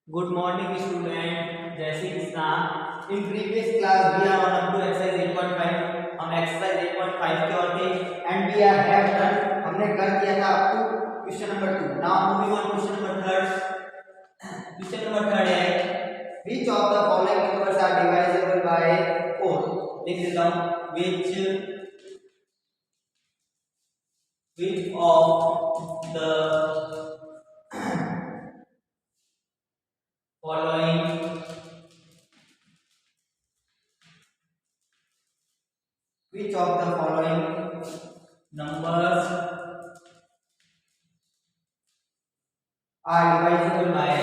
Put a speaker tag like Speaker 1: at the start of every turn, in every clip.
Speaker 1: Good morning, student. जय Shri Krishna. In previous class we are on up to exercise 8.5. हम exercise 8.5 के और थे and we are have done. हमने कर दिया था up to question number 2. Now moving on question number 3. Question number 3 है which of the following numbers are divisible by 4. लिख देता हूँ which of the following which of the following numbers are divisible by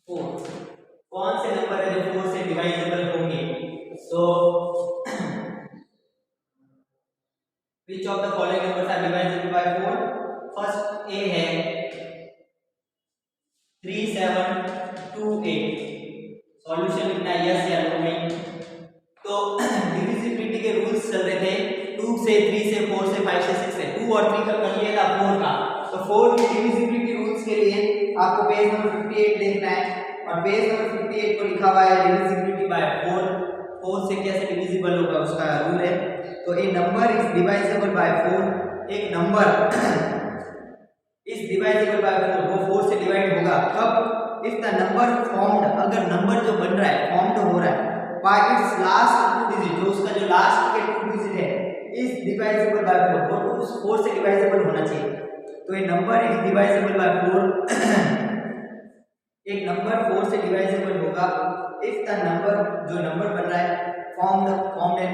Speaker 1: 4. कौन से number है जो 4 से divisible होंगे? तो which of the following numbers are divisible by 4? First A है 3728. सॉल्यूशन लिखना है यस या नो में. तो डिविजिबिलिटी के रूल्स चल रहे थे 2 से 3 से 4 से 5 से 6 से 2 और 3 का कर लिया था 4 का. तो 4 की डिविजिबिलिटी रूल्स के लिए आपको पेज नंबर 58 देखना है और पेज नंबर 58 को लिखा हुआ है डिविजिबिलिटी बाय 4. 4 से कैसे डिविजिबल होगा उसका रूल है. तो ए नंबर इज डिवाइजेबल बाय 4. एक नंबर इज डिवाइजेबल बाय 4 वो 4 से डिवाइड होगा कब? इफ द नंबर फॉर्म्ड, अगर नंबर जो बन रहा है फॉर्म्ड हो रहा है बाय इट्स लास्ट 2 डिजिट, जो उसका जो लास्ट के 2 डिजिट है इज डिवाइजेबल बाय 4, वो उस 4 से डिवाइजेबल होना चाहिए. तो ये नंबर इज डिवाइजेबल बाय 4. एक नंबर 4 से डिवाइजेबल होगा इफ द नंबर, जो नंबर बन रहा है फॉर्म्ड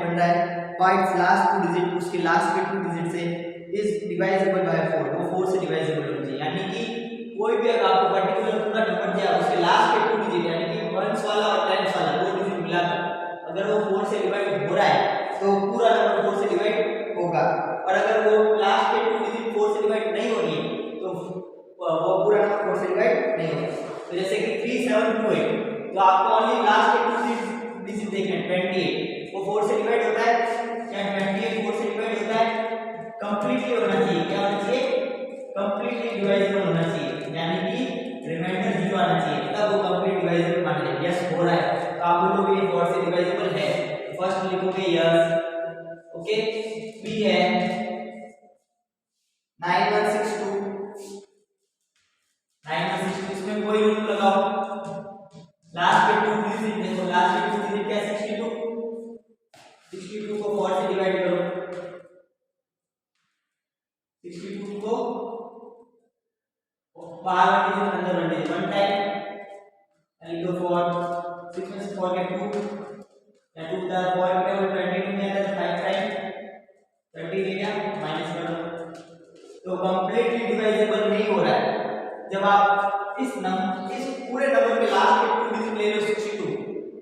Speaker 1: बन रहा है बाय इट्स लास्ट 2 डिजिट, उसके लास्ट के 2 डिजिट से इज डिवाइजेबल बाय 4, वो 4 से डिवाइजेबल होना चाहिए. यानी कि कोई भी अगर आपको पर्टिकुलर पूरा नंबर दिया उसके लास्ट के 2 डिजिट यानी कि वंस वाला और टेंस वाला 2 डिजिट मिलाकर अगर वो 4 से डिवाइड हो रहा है तो पूरा नंबर 4 से डिवाइड होगा. और अगर वो लास्ट के 2 डिजिट 4 से डिवाइड नहीं हो रही है तो वो पूरा नंबर 4 से डिवाइड नहीं होगा. तो जैसे कि 3728, तो आपको ओनली लास्ट के 2 डिजिट देखना है 28, वो 4 से डिवाइड होता है या 28 4 से डिवाइड होता है? कंप्लीटली होना चाहिए. क्या होना चाहिए? कंप्लीटली डिवाइजेबल होना चाहिए. यानी कि रिमाइंडर 0 आना चाहिए तब वो कंप्लीट डिवाइजेबल माना जाएगा. यस हो रहा है तो आप बोलोगे ये 4 से डिवाइजेबल है. फर्स्ट लिखोगे यस. ओके. बी है 9162. 9162 इसमें कोई रूल लगाओ. लास्ट के 2 डिजिट देखो, लास्ट के 2 डिजिट क्या 62 को 4 से डिवाइड करो. 62 को बाहर डिजिट अंदर डिजिट 1 टाइम लिख दो 4. 6 में से 4 के 2 या 2 दा 4 के 22 में आता है 5 टाइम 20 ले गया माइनस कर दो. तो कंप्लीटली डिवाइजेबल नहीं हो रहा है. जब आप इस पूरे नंबर के लास्ट के 2 डिजिट ले लो 62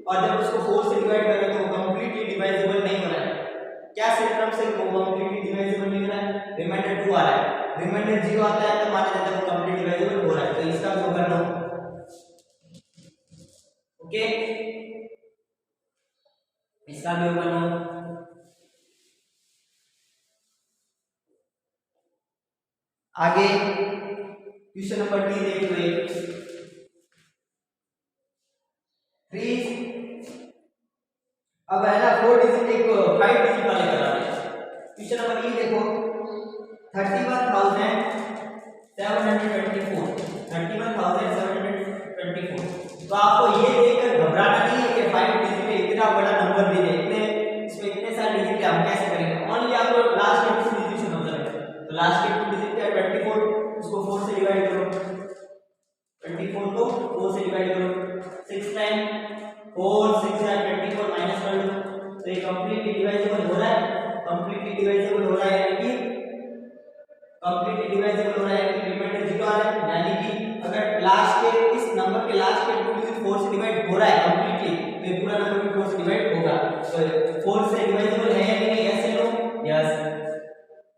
Speaker 1: और जब उसको 4 से डिवाइड करें तो कंप्लीटली डिवाइजेबल नहीं हो रहा है. क्या सिस्टम से वो कंप्लीटली डिवाइजेबल नहीं हो रहा है? रिमाइंडर 2 आ रहा है. रिमाइंडर 0 आता है तो माना जाता है वो कंप्लीट डिवाइजेबल हो रहा है. तो इसका भी होगा नो. ओके, इसका भी होगा नो. आगे क्वेश्चन नंबर 3 देख लो. 3 अब है ना 4 डिजिट एक 5 डिजिट वाले करा रहे हैं. क्वेश्चन नंबर ई देखो 31,724. 31,724. तो आपको ये देखकर घबराना नहीं है कि 5 डिजिट में इतना बड़ा नंबर दे दे. इतने इसमें इतने सारे डिजिट है, हम कैसे करेंगे? ओनली आपको लास्ट के 2 डिजिट से मतलब है. तो लास्ट के 2 डिजिट क्या 24, उसको 4 से डिवाइड करो. 24 को 4 से डिवाइड करो. 6 टाइम 4 6 या 24 माइनस कर लो. तो ये कंप्लीटली डिवाइजेबल हो रहा है. कंप्लीटली डिवाइजेबल हो रहा है यानी कि कंप्लीटली डिवाइजेबल हो रहा है कि रिमाइंडर 0 आ रहा है. यानी कि अगर लास्ट के इस नंबर के लास्ट के 2 डिजिट 4 से डिवाइड हो रहा है कंप्लीटली तो ये पूरा नंबर भी 4 से डिवाइड होगा. तो 4 से डिवाइजेबल है या नहीं? यस या नो? यस.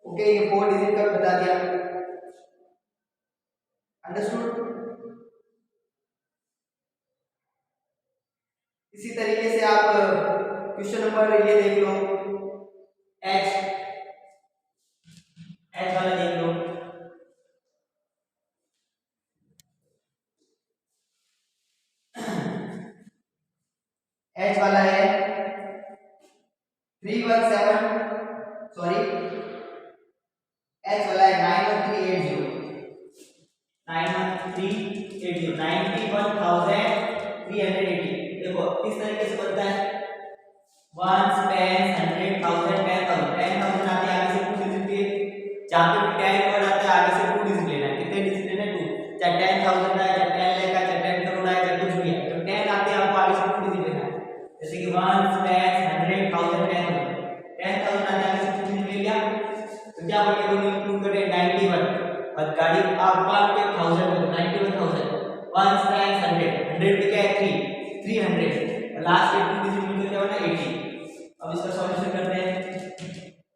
Speaker 1: ओके, ये 4 डिजिट का बता दिया. अंडरस्टूड? इसी तरीके से आप क्वेश्चन नंबर ये देख लो, एच एच वाला देख लो। एच वाला है 317, सॉरी एच वाला है 91380, 91380, 91,380। देखो इस तरीके से बनता है, 1 10 100 1000 10,000 10,000 आते हैं आगे से 2 डिजिट के, जहां पे 10 वर्ड आता है आगे से 2 डिजिट लेना है। कितने डिजिट लेना है? 2। चाहे 10,000 है, चाहे 10 लाख है, चाहे 10 करोड़ है, चाहे कुछ भी है, तो 10 आते हैं आपको आगे से 2 डिजिट लेना है। जैसे कि 1 10 100 1000 10,000 आते हैं आगे से 2 डिजिट ले लिया, तो क्या बनेगा? दोनों इंक्लूड करें 91, और गाड़ी आप पार्ट के 1000 में 91,000, 1 10 100 100 पे क्या है? 300, और लास्ट के 2 डिजिट मिलकर क्या बना? 80। अब इसका सॉल्यूशन करते हैं।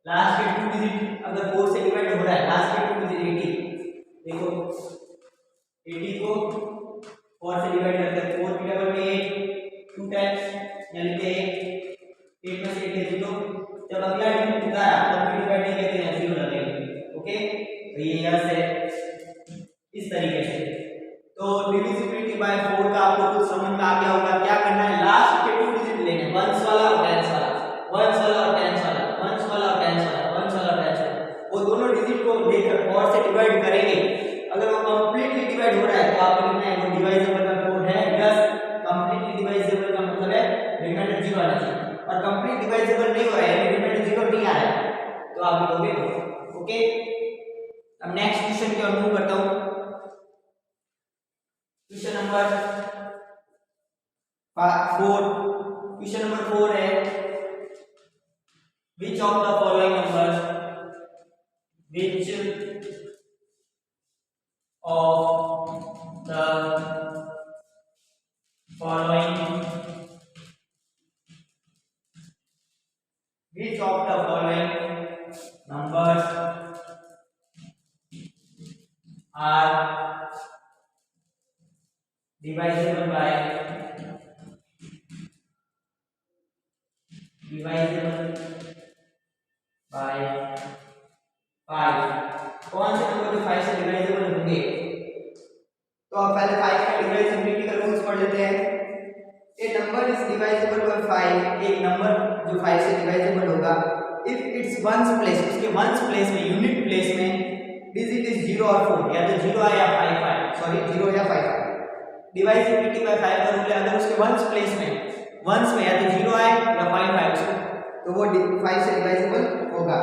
Speaker 1: लास्ट के 2 डिजिट अगर 4 से डिवाइड हो रहा है, लास्ट के 2 डिजिट 80, देखो 80 को 4 से डिवाइड करते हैं, 4 की डबल में 8, 2 टाइम्स यानी कि 8 में से 8 है 0। जब अगला डिजिट उतारा तब भी डिवाइड नहीं कहते हैं, 0 लगेगा। ओके, तो ये यस है इस तरीके से। तो डिविजिबिलिटी बाय 4 का आपको कुछ समझ में आ गया होगा। क्या करना है? लास्ट के 2 डिजिट लेने, वंस वाला और टेंस वाला, वंस वाला और टेंस वाला, वंस वाला और टेंस वाला, वंस वाला और टेंस वाला, वो दोनों डिजिट को लेकर और से डिवाइड करेंगे। अगर वो कंप्लीटली डिवाइड हो रहा है तो आपको लिखना है वो डिवाइजेबल का कोड है यस। कंप्लीटली डिवाइजेबल का मतलब है रिमाइंडर 0 आना चाहिए, और कंप्लीट डिवाइजेबल नहीं हो रहा है यानी रिमाइंडर 0 नहीं आ रहा है तो आप लिखोगे नो। ओके, अब नेक्स्ट क्वेश्चन की ओर मूव करता हूं। क्वेश्चन नंबर 4, क्वेश्चन नंबर 4 है which of the following numbers, which of the following, which of the following numbers are divisible by 5। कौन से नंबर जो 5 से डिवाइजेबल होंगे? तो आप पहले 5 का डिवाइजिबिलिटी का रूल्स पढ़ लेते हैं। ए नंबर इज डिवाइजेबल बाय 5, एक नंबर जो 5 से डिवाइजेबल होगा इफ इट्स वंस प्लेस, उसके वंस प्लेस में, यूनिट प्लेस में डिजिट इज 0 और 4, या तो 0 आए या 5 आए, सॉरी 0 या 5 आए। डिवाइजिबिलिटी बाय 5 का रूल है अगर उसके वंस प्लेस में, वंस में या तो 0 आए या 5 आए उसको, तो वो 5 से डिवाइजेबल होगा।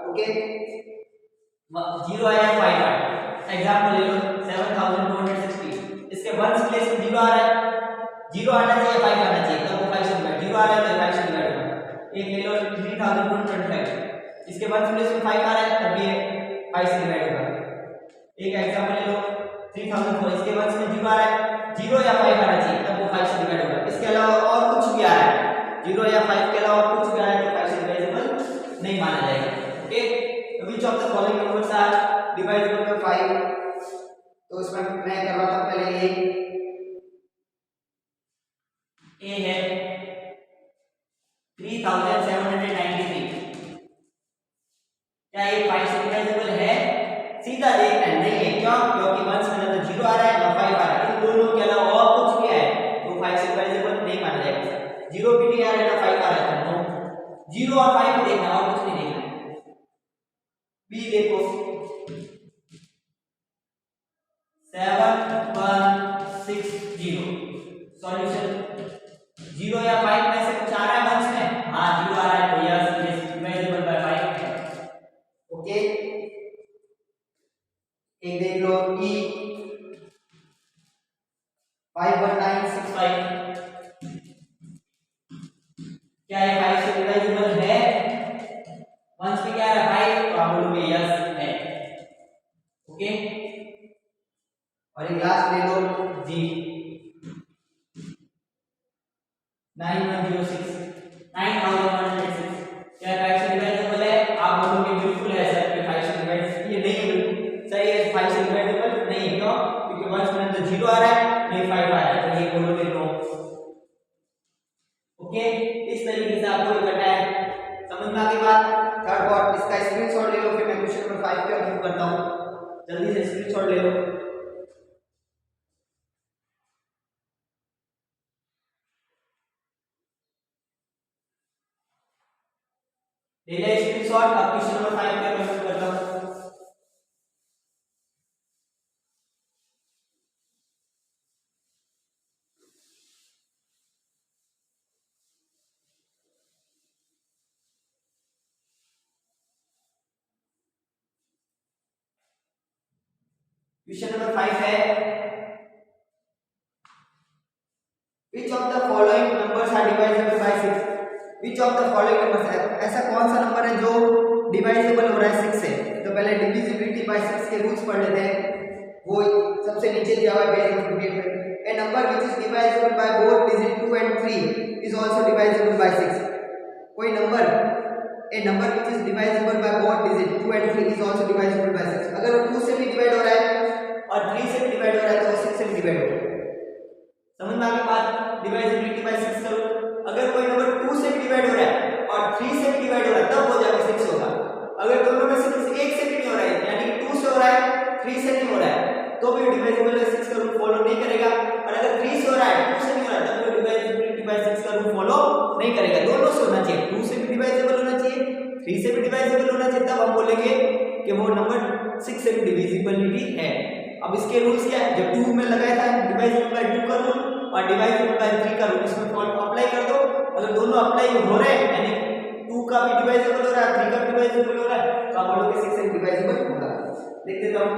Speaker 1: ओके, 0 आया 5 आया, एग्जांपल ले लो 7260, इसके वंस प्लेस में 0 आ रहा है, 0 आना चाहिए 5 आना चाहिए, तब वो 5 से डिवाइड, 0 आ रहा है तो 5 से डिवाइड होगा। एक ले लो 3225, इसके वंस प्लेस में 5 आ रहा है तब ये 5 से डिवाइड होगा। एक एग्जांपल ले लो 3004, इसके वंस में 0 आ रहा है, 0 या 5 आना चाहिए तब वो 5 से डिवाइड होगा। इसके अलावा और कुछ भी आ रहा है, 0 या 5 के अलावा और कुछ भी आ रहा है तो 5 से डिवाइजेबल नहीं माना जाएगा। Okay, which of the following numbers are divisible by 5? तो इसमें मैं करवाता हूं पहले ए है 3793, क्या ये 5 से डिवाइजेबल है? सीधा देखना है, नहीं है। क्यों? क्योंकि वंस में ना तो 0 आ रहा है ना 5 आ रहा है, इन दोनों के अलावा और कुछ भी है तो 5 से डिवाइजेबल नहीं माना जाएगा। 0 भी नहीं आ रहा है ना 5 आ रहा है तो नो। 0 और 5 देखना और कुछ नहीं देखना। बी देखो 7160, सॉल्यूशन 0 या 5 में से कुछ आ रहा है वंस में? हाँ 0 आ रहा है तो yes it is divisible by 5 है। ओके, एक देख लो ई 51965, क्या ये 5 से डिवाइजेबल है? वंस में क्या आ रहा है 5 तो आप बोलोगे यस है। ओके, और एक लास्ट ले लो जी 9106, 9106, क्या 5 से डिवाइजेबल है? आप बोलोगे बिल्कुल है सर, 5 से डिवाइड ये नहीं है, बिल्कुल सही है, 5 से डिवाइजेबल नहीं है। क्यों? क्योंकि वंस में तो 0 आ रहा है नहीं 5 आ रहा है, तो ये बोलोगे नो। ओके, ओके, इस तरीके से आपको ये करना है। समझ में आ गई बात? थर्ड पार्ट इसका स्क्रीनशॉट ले लो, फिर मैं क्वेश्चन नंबर 5 पे मूव करता हूं। जल्दी से स्क्रीनशॉट ले लो। ले लिया स्क्रीनशॉट। अब क्वेश्चन नंबर 5 पे मैं मूव करता हूं। क्वेश्चन नंबर 5 है which of the following numbers are divisible by 6? which of the following numbers है, ऐसा कौन सा नंबर है जो डिवाइजेबल हो रहा है 6 से? तो पहले डिविजिबिलिटी बाय 6 के रूल्स पढ़ लेते हैं। वो सबसे नीचे दिया हुआ है पेज नंबर 58 में। A number which is divisible by both digit 2 and 3 is also divisible by 6। कोई number, a number which is divisible by both digit 2 and 3 is also divisible by 6। अगर वो 2 से भी डिवाइड हो रहा है और 3 से भी डिवाइड हो रहा है तो वो 6 से भी डिवाइड होगा। समझ में आ गई बात? डिवाइजिबिलिटी बाय 6 करो। अगर कोई नंबर 2 से भी डिवाइड हो रहा है और 3 से भी डिवाइड हो रहा है तब हो जाएगा 6 होगा। अगर दोनों में से किसी एक से भी नहीं हो रहा है, यानी कि 2 से हो रहा है 3 से नहीं हो रहा है, तो भी डिवाइजिबल बाय 6 का रूल फॉलो नहीं करेगा। और अगर 3 से हो रहा है 2 से नहीं हो रहा है तब भी डिवाइजिबिलिटी बाय 6 का रूल फॉलो नहीं करेगा। दोनों से होना चाहिए, 2 से भी डिवाइजिबल होना चाहिए, 3 से भी डिवाइजिबल होना चाहिए, तब हम बोलेंगे कि वो नंबर 6 से भी डिविजिबिलिटी है। अब इसके रूल्स क्या है? जब 2 में लगाया था डिवाइजिबल बाय 2 का रूल और डिवाइजिबल बाय 3 का रूल, इसमें अप्लाई कर दो। अगर दोनों अप्लाई हो रहे हैं यानी 2 का भी डिवाइजिबल हो रहा है 3 का भी डिवाइजिबल हो रहा है तो आप बोलोगे 6 से डिवाइजिबल होगा। लिख देता हूं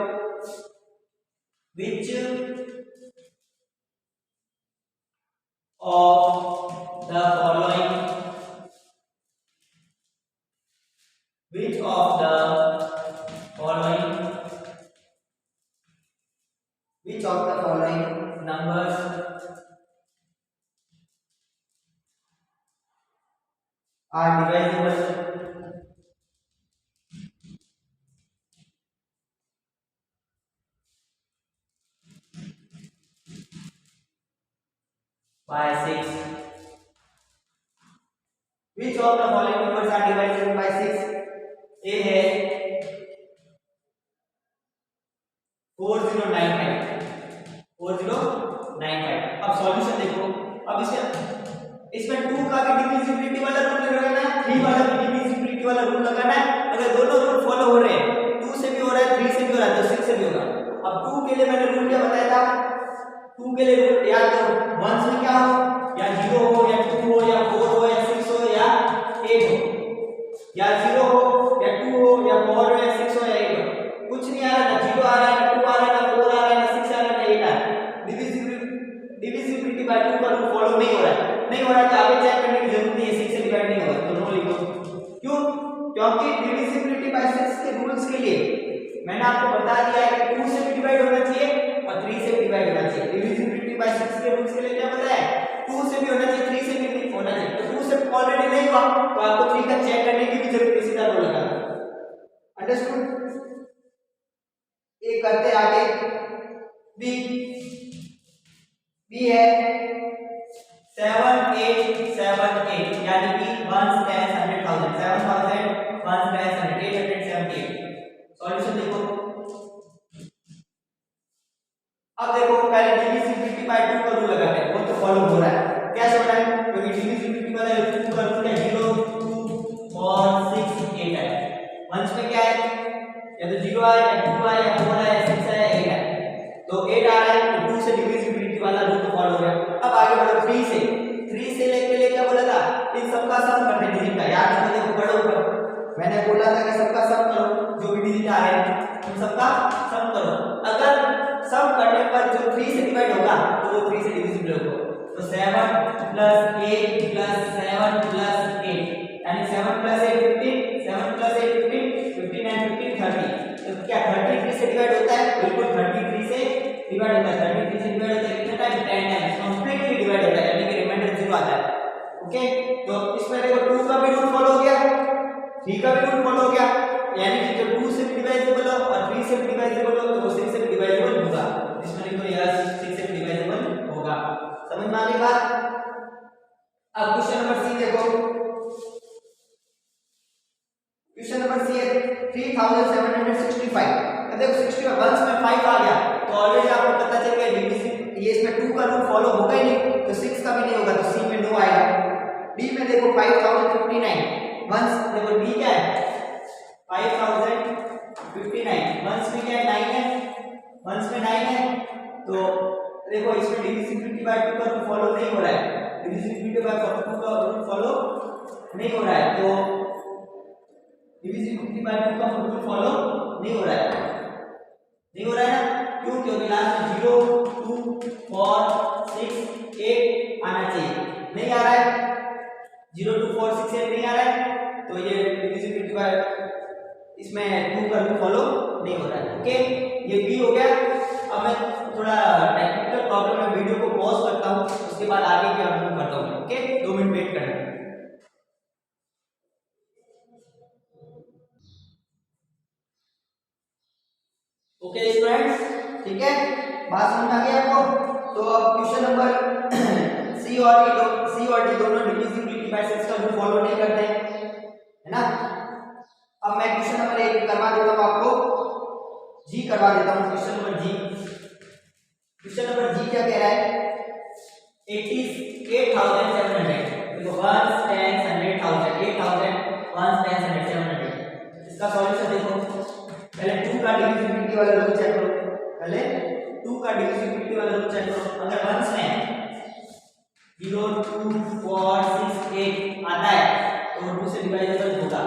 Speaker 1: which of the following which of the following numbers are divisible by 6? which of the following numbers are divisible by 6? A है 4095। अब सॉल्यूशन देखो। अब इसमें 2 का भी डिविजिबिलिटी वाला रूल लगाना है, 3 वाला भी डिविजिबिलिटी वाला रूल लगाना है। अगर दोनों रूल फॉलो हो रहे हैं, 2 से भी हो रहा है 3 से भी हो रहा है तो 6 से भी होगा। अब 2 के लिए मैंने रूल क्या बताया था? 2 के लिए रूल या तो 1 में क्या हो, या 0 हो या 2 हो या 4 हो या 6 हो या 8 हो, या 0 हो या 2 हो या 4 हो या 6 हो या 8 हो। कुछ नहीं आ रहा, ना 0 आ रहा है, ना 2 आ रहा है, ना 4 आ रहा है, ना 6 आ रहा है, ना 8 आ रहा है। डिविजिबिलिटी बाय 2 का रूल फॉलो नहीं हो रहा है। नहीं हो रहा है तो आगे चेक करने की जरूरत नहीं है, 6 से डिवाइड नहीं होगा तो नो लिखो। क्यों? क्योंकि डिविजिबिलिटी बाय 6 के रूल्स के लिए मैंने आपको बता दिया है कि 2 से भी डिवाइड होना चाहिए और 3 से भी डिवाइड होना चाहिए। डिविजिबिलिटी बाय 6 के रूल्स के लिए क्या बताया है? 2 से भी होना चाहिए 3 से भी होना चाहिए। तो 2 से ऑलरेडी नहीं हुआ तो आपको 3 का चेक करने की भी जरूरत नहीं, सीधा बोल लगा। अंडरस्टूड? ये करते आगे बी है 7878 यानी कि 1 10 100,000 7000 1 10 878। सॉल्यूशन देखो। अब देखो पहले डिविजिबिलिटी बाय 2 का रूल लगाते हैं, वो तो फॉलो हो रहा है। कैसे हो रहा है? क्योंकि डिविजिबिलिटी वाला 2 का रूल है 0 2 और 6 8 है। 1 में क्या है? या तो 0 आया या 2 आया या 4 आया या 6 आया या 8 आया। तो 8 आ रहा है तो 2 से डिविजिबिलिटी वाला रूल तो फॉलो हो गया। अब आगे बढ़ो 3 से लेके लिए क्या बोला था? इन सबका सम करने डिजिट का। याद रखो, देखो पढ़ो ऊपर मैंने बोला था कि सबका सम करो, जो भी डिजिट आ रहे हैं उन सबका सम करो। अगर सम करने पर जो 3 से डिवाइड होगा तो वो 3 से डिविजिबल होगा। तो 7 + 8 + 7 + 8 यानी 7 + 8 15 7 + 8 15 15 and 15 30। तो क्या 33 से डिवाइड होता है? बिल्कुल 33 से डिवाइड होता है। 33 से डिवाइड होता है कितने टाइम? 10 टाइम्स कंप्लीटली डिवाइड होता है, यानी कि रिमाइंडर 0 आता है। ओके, तो इसमें देखो 2 का भी रूल फॉलो हो गया, 3 का भी रूल फॉलो हो गया, यानी कि जब 2 से भी डिवाइजेबल हो और 3 से भी डिवाइजेबल हो तो वो 6 से भी डिवाइजेबल होगा। इसमें लिखो यस 6 से भी डिवाइजेबल होगा। समझ में आ गई बात? अब क्वेश्चन नंबर सी देखो, क्वेश्चन नंबर सी है 3765। अब देखो 60 वंस में 5 आ गया तो ऑलरेडी आपको पता चल गया डिविजिबल, ये इसमें 2 का रूल फॉलो होगा ही नहीं, तो 6 का भी नहीं होगा, तो सी में नो आएगा। डी में देखो 5059 वंस, देखो डी क्या है 5059, वंस में क्या है 9 है, वंस में 9 है, तो देखो इसमें डिविजिबिलिटी बाय 2 का रूल फॉलो नहीं हो रहा है, डिविजिबिलिटी बाय 2 का रूल फॉलो नहीं हो रहा है, तो डिविजिबिलिटी बाय 2 का रूल फॉलो नहीं हो रहा है, नहीं हो रहा है ना, क्यों? क्योंकि लास्ट में 0 2 4 6 8 आना चाहिए, नहीं आ रहा है, 0 2 4 6 8 नहीं आ रहा है, तो ये डिविजिबिलिटी बाय इसमें 2 का रूल फॉलो नहीं हो रहा है। ओके, ये बी हो गया। अब मैं थोड़ा टेक्निकल प्रॉब्लम में वीडियो को पॉज करता हूँ, उसके बाद आगे की हम करता हूँ। ओके, 2 मिनट वेट करना। ओके स्टूडेंट्स, ठीक है, बात समझ आ गई आपको? तो अब क्वेश्चन नंबर सी और डी दोनों डिविजिबिलिटी बाय 6 का रूल फॉलो नहीं करते हैं, है ना। अब मैं क्वेश्चन नंबर 1 करवा देता हूं आपको, जी करवा देता हूं, क्वेश्चन नंबर जी। क्वेश्चन नंबर जी क्या कह रहा है 88,700, देखो 1 10 100,000 8000 1 10 100 700, इसका सॉल्यूशन देखो, पहले 2 का डिविजिबिलिटी वाला रूल चेक करो, पहले 2 का डिविजिबिलिटी वाला रूल चेक करो, अगर वंस में 0 2 4 6 8 आता है तो 2 से डिवाइडेबल होगा,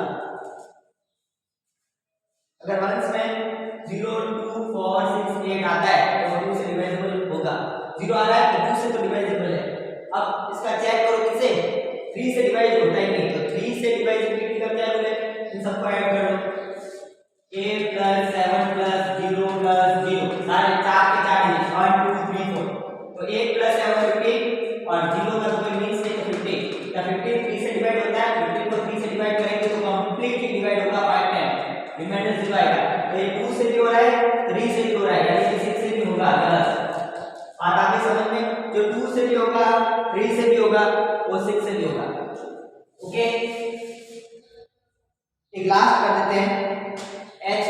Speaker 1: अगर वंस में 0 2 4 6 8 आता है तो 2 से डिवाइडेबल होगा, 0 आ रहा है तो 2 से तो डिवाइडेबल है। अब इसका चेक करो किससे, 3 से डिवाइड होता ही नहीं, तो 3 से डिवाइडेबिलिटी का क्या रूल है, इन सबको ऐड कर लो, 8 + 7 + 0 + 0 सारे 4 के 4 डिजिट 1 2 3 4, तो 8 + 7 15 और 0 का कोई मींस नहीं, तो 15 या 15 3 से डिवाइड होता है, 15 को 3 से डिवाइड करेंगे तो कंप्लीटली डिवाइड होगा 5 10, रिमाइंडर 0 आएगा, तो ये 2 से भी हो रहा है 3 से भी हो रहा है, यानी कि 6 से भी होगा, गलत बात आगे समझ में, जो 2 से भी होगा 3 से भी होगा वो 6 से भी होगा। ओके, एक लास्ट कर देते हैं, h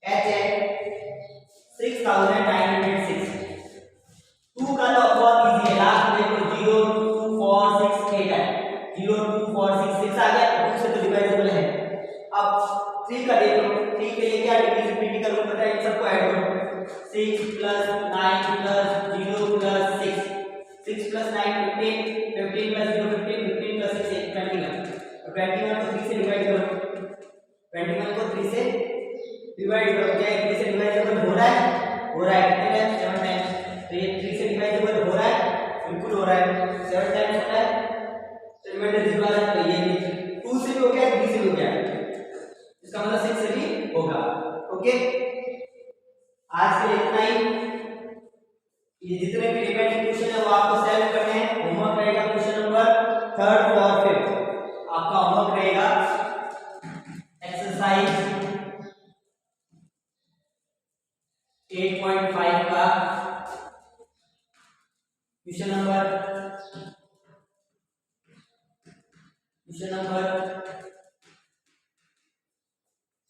Speaker 1: है 6906, 2 का तो बहुत इजी है, लास्ट में देखो 0 2 4 6 8 है, 0 2 4 6 6 आ गया, 2 से तो डिवाइडेबल है। अब 3 का देख लो, 3 के लिए क्या डिविजिबिलिटी का रूल पता है, इन सबको ऐड करो, 6 + 9 + 0 + 6 6 + 9 15 15 + 0 15 15 + 6 21, तो 21 को 3 से डिवाइड करो, 21 को 3 से डिवाइड करो, क्या 3 से डिवाइडेबल हो रहा है, हो रहा है, कितने टाइम 7 टाइम, तो ये 3 से डिवाइडेबल हो रहा है, बिल्कुल हो रहा है, 7 टाइम्स होता है, तो रिमाइंडर 0 आ रहा है, तो ये 2 से भी हो गया 3 से भी हो गया, इसका मतलब 6 से भी होगा। ओके, आज के लिए इतना ही, ये जितने भी रिमेनिंग क्वेश्चन है वो आपको सॉल्व करने हैं, होमवर्क रहेगा क्वेश्चन नंबर 3rd और 5th, आपका होमवर्क रहेगा एक्सरसाइज 8.5 का question number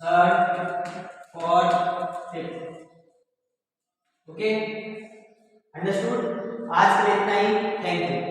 Speaker 1: 3rd 4th 5th। Okay, understood, आज के लिए इतना ही, थैंक यू।